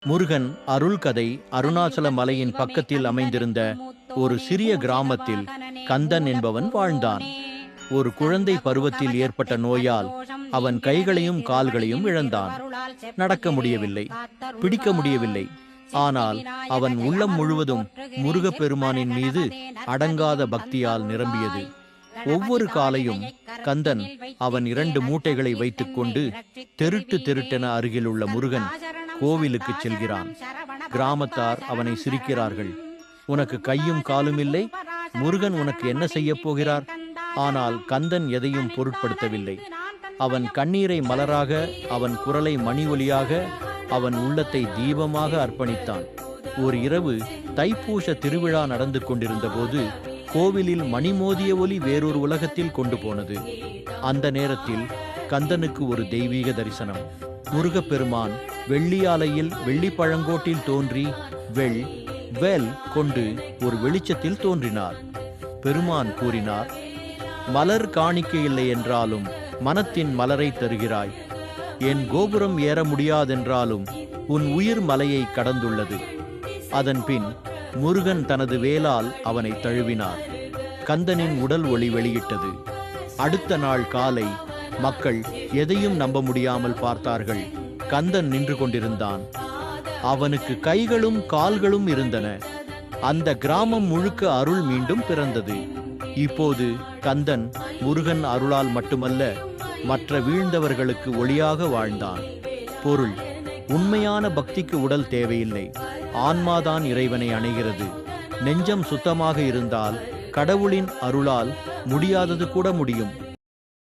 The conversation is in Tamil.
முருகன் அருள் கதை. அருணாச்சல மலையின் பக்கத்தில் அமைந்திருந்த ஒரு சிறிய கிராமத்தில் கந்தன் என்பவன் வாழ்ந்தான். ஒரு குழந்தை பருவத்தில் ஏற்பட்ட நோயால் அவன் கைகளையும் கால்களையும் இழந்தான். நடக்க முடியவில்லை, பிடிக்க முடியவில்லை. ஆனால் அவன் உள்ளம் முழுவதும் முருகப்பெருமானின் மீது அடங்காத பக்தியால் நிரம்பியது. ஒவ்வொரு காலையும் கந்தன் அவன் 2 மூட்டைகளை வைத்துக்கொண்டு தெருட்டென அருகிலுள்ள முருகன் கோவிலுக்கு செல்கிறான். கிராமத்தார் அவனை சிரிக்கிறார்கள். உனக்கு கையும் காலும் இல்லை, முருகன் உனக்கு என்ன செய்ய போகிறார்? ஆனால் கந்தன் எதையும் பொருட்படுத்தவில்லை. அவன் கண்ணீரை மலராக, அவன் குரலை மணி ஒலியாக, அவன் உள்ளத்தை தீபமாக அர்ப்பணித்தான். ஒரு இரவு தைப்பூச திருவிழா நடந்து கொண்டிருந்த போது கோவிலில் மணிமோதிய ஒலி வேறொரு உலகத்தில் கொண்டு போனது. அந்த நேரத்தில் கந்தனுக்கு ஒரு தெய்வீக தரிசனம். முருகப்பெருமான் வெள்ளியாலையில் வெள்ளி பழங்கோட்டில் தோன்றி வேல் கொண்டு ஒரு வெளிச்சத்தில் தோன்றினார். பெருமான் கூறினார், மலர் காணிக்கை இல்லை என்றாலும் மனத்தின் மலரை தருகிறாய். என் கோபுரம் ஏற முடியாதென்றாலும் உன் உயிர் மலையை கடந்துள்ளது. அதன் பின் முருகன் தனது வேலால் அவனை தழுவினார். கந்தனின் உடல் ஒளி வெளியிட்டது. அடுத்த நாள் காலை மக்கள் எதையும் நம்ப முடியாமல் பார்த்தார்கள். கந்தன் நின்று கொண்டிருந்தான். அவனுக்கு கைகளும் கால்களும் இருந்தன. அந்த கிராமம் முழுக்க அருள் மீண்டும் பிறந்தது. இப்போது கந்தன் முருகன் அருளால் மட்டுமல்ல, மற்ற வீழ்ந்தவர்களுக்கு ஒளியாக வாழ்ந்தான். பொருள்: உண்மையான பக்திக்கு உடல் தேவையில்லை, ஆன்மாதான் இறைவனை அணைகிறது. நெஞ்சம் சுத்தமாக இருந்தால் கடவுளின் அருளால் முடியாதது கூட முடியும்.